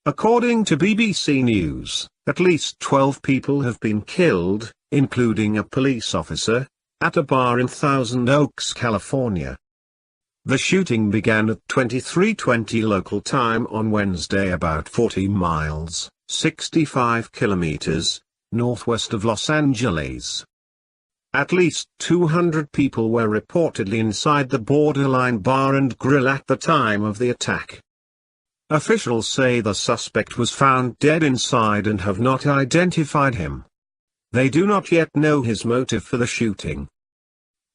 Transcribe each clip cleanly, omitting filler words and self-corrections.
According to BBC News, at least 12 people have been killed, including a police officer, at a bar in Thousand Oaks, California. The shooting began at 23:20 local time on Wednesday, about 40 miles, 65 kilometers, northwest of Los Angeles. At least 200 people were reportedly inside the Borderline Bar and Grill at the time of the attack. Officials say the suspect was found dead inside and have not identified him. They do not yet know his motive for the shooting.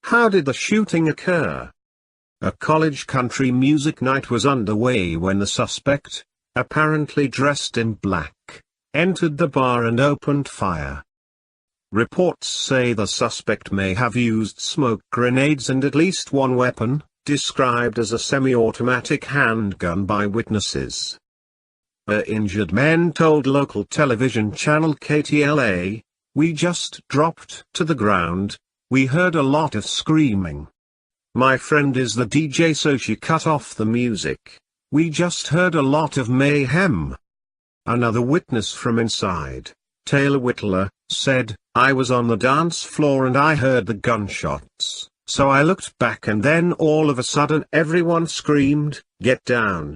How did the shooting occur? A college country music night was underway when the suspect, apparently dressed in black, entered the bar and opened fire. Reports say the suspect may have used smoke grenades and at least one weapon, described as a semi-automatic handgun by witnesses. Injured men told local television channel KTLA, "We just dropped to the ground, we heard a lot of screaming. My friend is the DJ, so she cut off the music. We just heard a lot of mayhem." Another witness from inside, Taylor Whittler, said, "I was on the dance floor and I heard the gunshots. So I looked back and then all of a sudden everyone screamed, 'Get down!'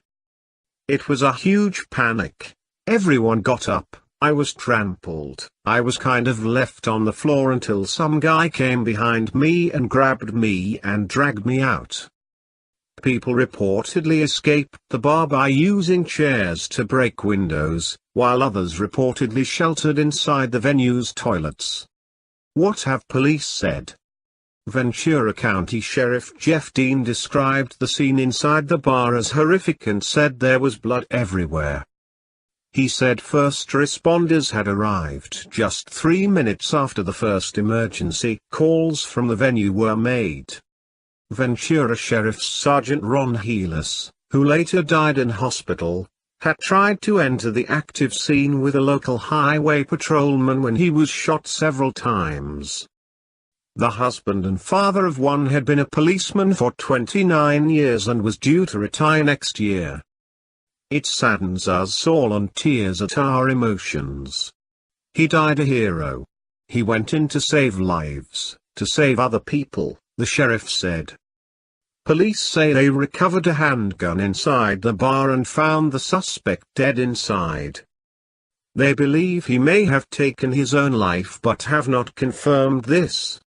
It was a huge panic. Everyone got up, I was trampled. I was kind of left on the floor until some guy came behind me and grabbed me and dragged me out." People reportedly escaped the bar by using chairs to break windows, while others reportedly sheltered inside the venue's toilets. What have police said? Ventura County Sheriff Jeff Dean described the scene inside the bar as horrific and said there was blood everywhere. He said first responders had arrived just 3 minutes after the first emergency calls from the venue were made. Ventura Sheriff Sergeant Ron Heelis, who later died in hospital, had tried to enter the active scene with a local highway patrolman when he was shot several times. The husband and father of one had been a policeman for 29 years and was due to retire next year. "It saddens us all and tears at our emotions. He died a hero. He went in to save lives, to save other people," the sheriff said. Police say they recovered a handgun inside the bar and found the suspect dead inside. They believe he may have taken his own life but have not confirmed this.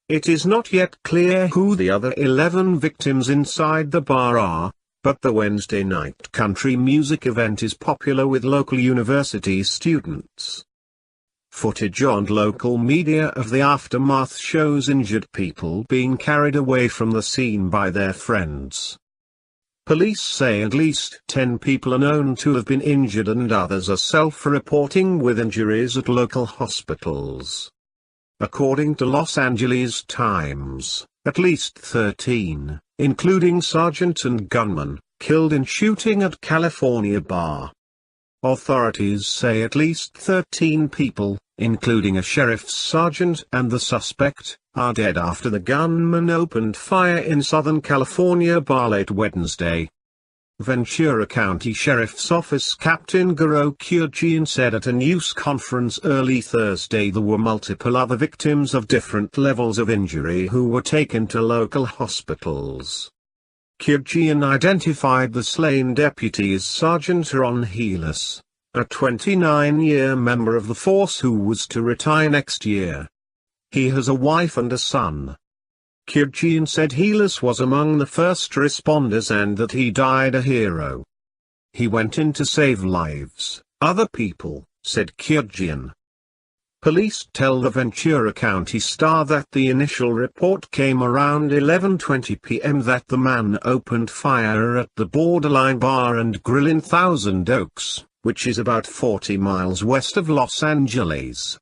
It is not yet clear who the other 11 victims inside the bar are, but the Wednesday night country music event is popular with local university students. Footage on local media of the aftermath shows injured people being carried away from the scene by their friends. Police say at least 10 people are known to have been injured and others are self-reporting with injuries at local hospitals. According to Los Angeles Times, at least 13, including sergeant and gunman, killed in shooting at California bar. Authorities say at least 13 people, including a sheriff's sergeant and the suspect, are dead after the gunman opened fire in Southern California bar late Wednesday. Ventura County Sheriff's Office Captain Garo Kurjian said at a news conference early Thursday there were multiple other victims of different levels of injury who were taken to local hospitals. Kurjian identified the slain deputy as Sergeant Ron Heelis, a 29-year member of the force who was to retire next year. He has a wife and a son. Kurjian said Heelis was among the first responders and that he died a hero. "He went in to save lives, other people," said Kurjian. Police tell the Ventura County Star that the initial report came around 11:20 p.m. that the man opened fire at the Borderline Bar and Grill in Thousand Oaks, which is about 40 miles west of Los Angeles.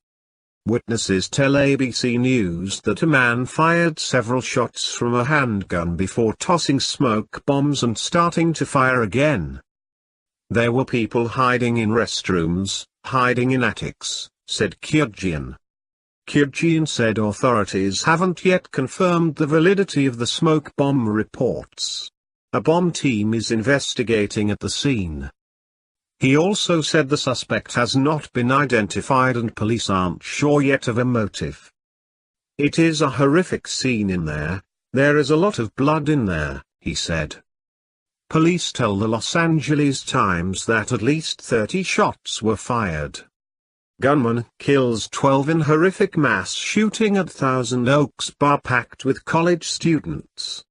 Witnesses tell ABC News that a man fired several shots from a handgun before tossing smoke bombs and starting to fire again. "There were people hiding in restrooms, hiding in attics," said Kurjian. Kurjian said authorities haven't yet confirmed the validity of the smoke bomb reports. A bomb team is investigating at the scene. He also said the suspect has not been identified and police aren't sure yet of a motive. "It is a horrific scene in there. There is a lot of blood in there," he said. Police tell the Los Angeles Times that at least 30 shots were fired. Gunman kills 12 in horrific mass shooting at Thousand Oaks bar packed with college students.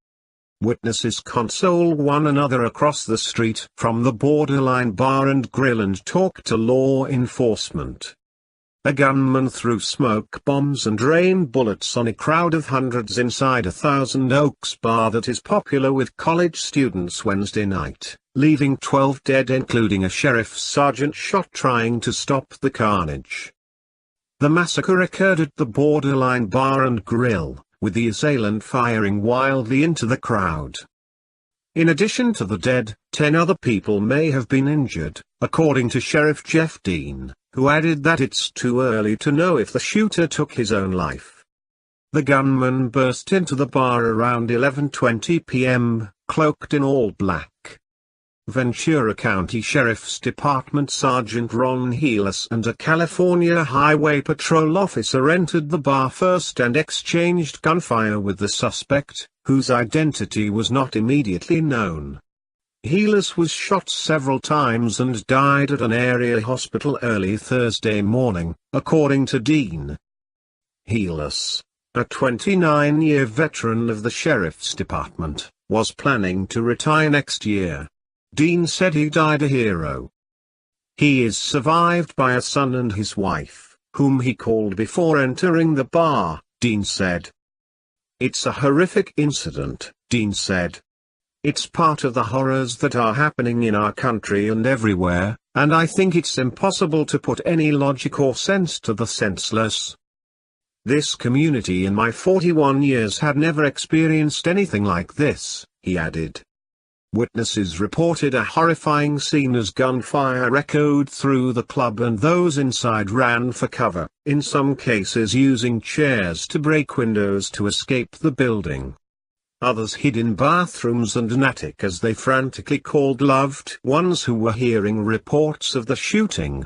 Witnesses console one another across the street from the Borderline Bar and Grill and talk to law enforcement. A gunman threw smoke bombs and rained bullets on a crowd of hundreds inside a Thousand Oaks bar that is popular with college students Wednesday night, leaving 12 dead including a sheriff's sergeant shot trying to stop the carnage. The massacre occurred at the Borderline Bar and Grill, with the assailant firing wildly into the crowd. In addition to the dead, 10 other people may have been injured, according to Sheriff Jeff Dean, who added that it's too early to know if the shooter took his own life. The gunman burst into the bar around 11:20 p.m., cloaked in all black. Ventura County Sheriff's Department Sergeant Ron Heelis and a California Highway Patrol officer entered the bar first and exchanged gunfire with the suspect, whose identity was not immediately known. Heelis was shot several times and died at an area hospital early Thursday morning, according to Dean. Heelis, a 29-year veteran of the Sheriff's Department, was planning to retire next year. Dean said he died a hero. He is survived by a son and his wife, whom he called before entering the bar, Dean said. "It's a horrific incident," Dean said. "It's part of the horrors that are happening in our country and everywhere, and I think it's impossible to put any logic or sense to the senseless. This community in my 41 years had never experienced anything like this," he added. Witnesses reported a horrifying scene as gunfire echoed through the club and those inside ran for cover, in some cases using chairs to break windows to escape the building. Others hid in bathrooms and an attic as they frantically called loved ones who were hearing reports of the shooting.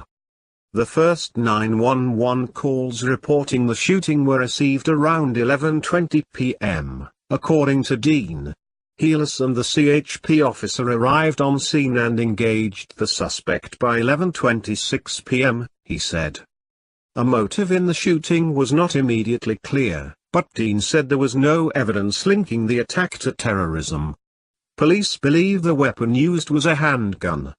The first 911 calls reporting the shooting were received around 11:20 p.m., according to Dean. Heelis and the CHP officer arrived on scene and engaged the suspect by 11:26 p.m., he said. A motive in the shooting was not immediately clear, but Dean said there was no evidence linking the attack to terrorism. Police believe the weapon used was a handgun.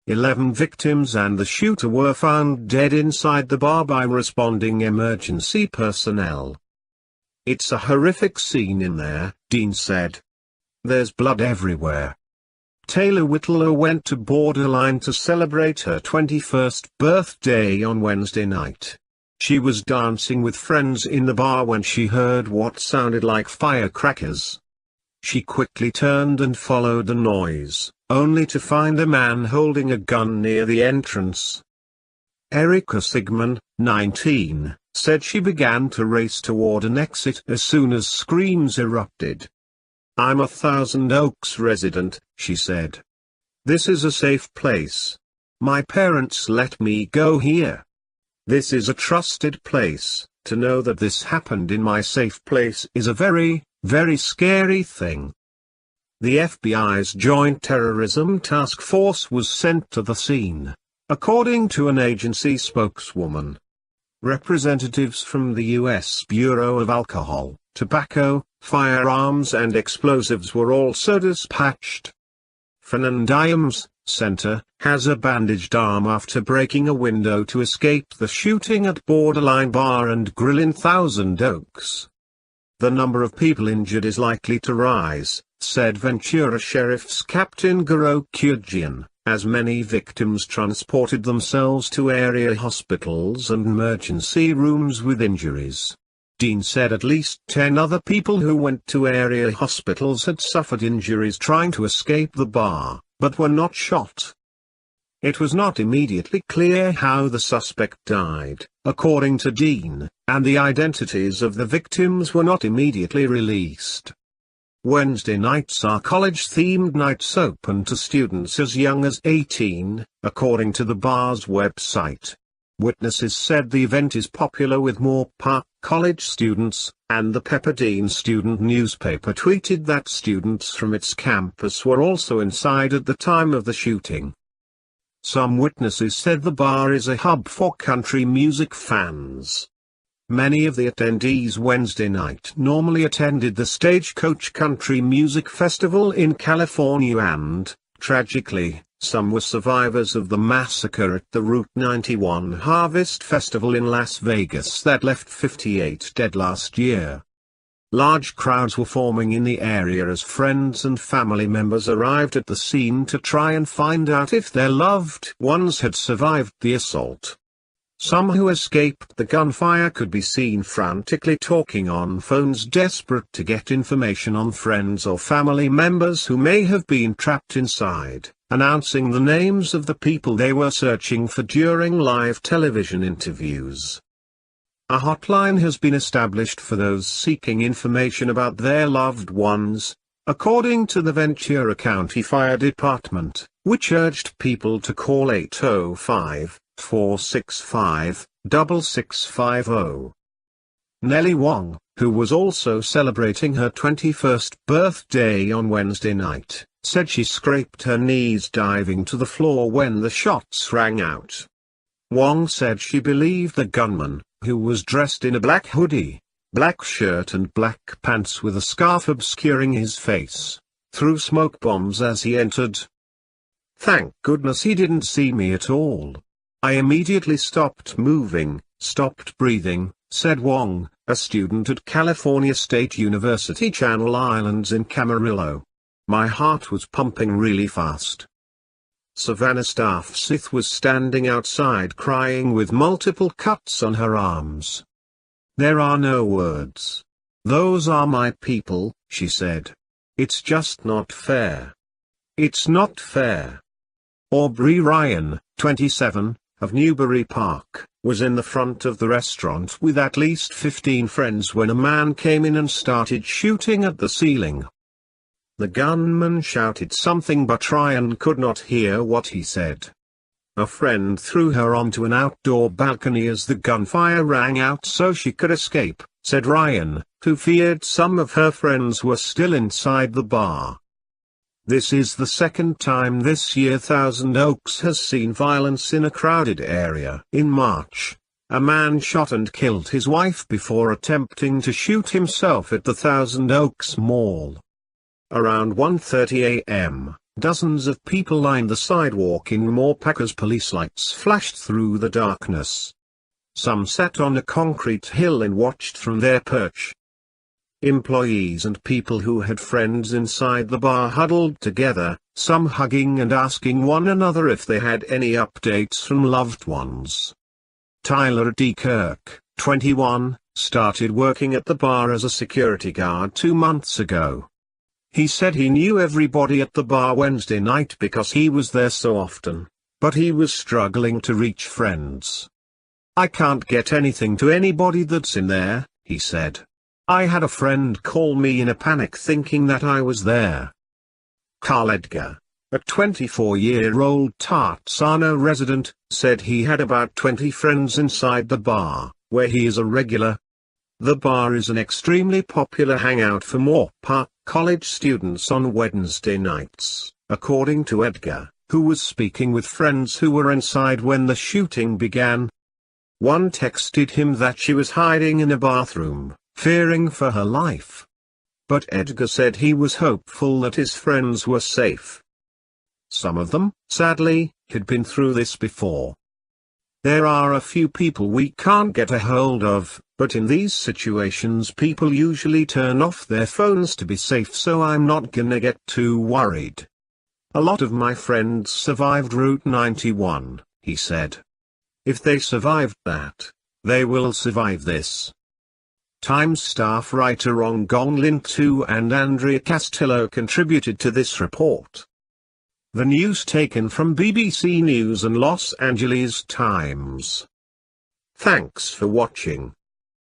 11 victims and the shooter were found dead inside the bar by responding emergency personnel. "It's a horrific scene in there," Dean said. "There's blood everywhere." Taylor Whitlow went to Borderline to celebrate her 21st birthday on Wednesday night. She was dancing with friends in the bar when she heard what sounded like firecrackers. She quickly turned and followed the noise, only to find a man holding a gun near the entrance. Erica Sigman, 19, said she began to race toward an exit as soon as screams erupted. "I'm a Thousand Oaks resident," she said. "This is a safe place. My parents let me go here. This is a trusted place. To know that this happened in my safe place is a very, very scary thing." The FBI's Joint Terrorism Task Force was sent to the scene, according to an agency spokeswoman. Representatives from the U.S. Bureau of Alcohol, Tobacco, Firearms and Explosives were also dispatched. Fernandez Center has a bandaged arm after breaking a window to escape the shooting at Borderline Bar and Grill in Thousand Oaks. "The number of people injured is likely to rise," said Ventura Sheriff's Captain Garo Kudjian, as many victims transported themselves to area hospitals and emergency rooms with injuries. Dean said at least 10 other people who went to area hospitals had suffered injuries trying to escape the bar, but were not shot. It was not immediately clear how the suspect died, according to Dean, and the identities of the victims were not immediately released. Wednesday nights are college-themed nights open to students as young as 18, according to the bar's website. Witnesses said the event is popular with Moore Park College students, and the Pepperdine student newspaper tweeted that students from its campus were also inside at the time of the shooting. Some witnesses said the bar is a hub for country music fans. Many of the attendees Wednesday night normally attended the Stagecoach Country Music Festival in California and, tragically, some were survivors of the massacre at the Route 91 Harvest Festival in Las Vegas that left 58 dead last year. Large crowds were forming in the area as friends and family members arrived at the scene to try and find out if their loved ones had survived the assault. Some who escaped the gunfire could be seen frantically talking on phones, desperate to get information on friends or family members who may have been trapped inside, announcing the names of the people they were searching for during live television interviews. A hotline has been established for those seeking information about their loved ones, according to the Ventura County Fire Department, which urged people to call 805-465-6650. Nellie Wong, who was also celebrating her 21st birthday on Wednesday night, said she scraped her knees diving to the floor when the shots rang out. Wong said she believed the gunman, who was dressed in a black hoodie, black shirt and black pants with a scarf obscuring his face, threw smoke bombs as he entered. "Thank goodness he didn't see me at all. I immediately stopped moving, stopped breathing," said Wong, a student at California State University Channel Islands in Camarillo. "My heart was pumping really fast." Savannah Staffsith was standing outside crying with multiple cuts on her arms. "There are no words. Those are my people," she said. "It's just not fair. It's not fair." Aubrey Ryan, 27, of Newbury Park, was in the front of the restaurant with at least 15 friends when a man came in and started shooting at the ceiling. The gunman shouted something but Ryan could not hear what he said. A friend threw her onto an outdoor balcony as the gunfire rang out so she could escape, said Ryan, who feared some of her friends were still inside the bar. This is the second time this year Thousand Oaks has seen violence in a crowded area. In March, a man shot and killed his wife before attempting to shoot himself at the Thousand Oaks Mall. Around 1:30 a.m., dozens of people lined the sidewalk in Moore Park as police lights flashed through the darkness. Some sat on a concrete hill and watched from their perch. Employees and people who had friends inside the bar huddled together, some hugging and asking one another if they had any updates from loved ones. Tyler D. Kirk, 21, started working at the bar as a security guard 2 months ago. He said he knew everybody at the bar Wednesday night because he was there so often, but he was struggling to reach friends. "I can't get anything to anybody that's in there," he said. "I had a friend call me in a panic thinking that I was there." Carl Edgar, a 24-year-old Tarzano resident, said he had about 20 friends inside the bar, where he is a regular. The bar is an extremely popular hangout for Moore Park College students on Wednesday nights, according to Edgar, who was speaking with friends who were inside when the shooting began. One texted him that she was hiding in a bathroom, fearing for her life. But Edgar said he was hopeful that his friends were safe. Some of them, sadly, had been through this before. "There are a few people we can't get a hold of, but in these situations people usually turn off their phones to be safe, so I'm not gonna get too worried. A lot of my friends survived Route 91, he said. If they survived that, they will survive this." Times staff writer Ong Gong Lin Tu and Andrea Castillo contributed to this report. The news taken from BBC News and Los Angeles Times. Thanks for watching.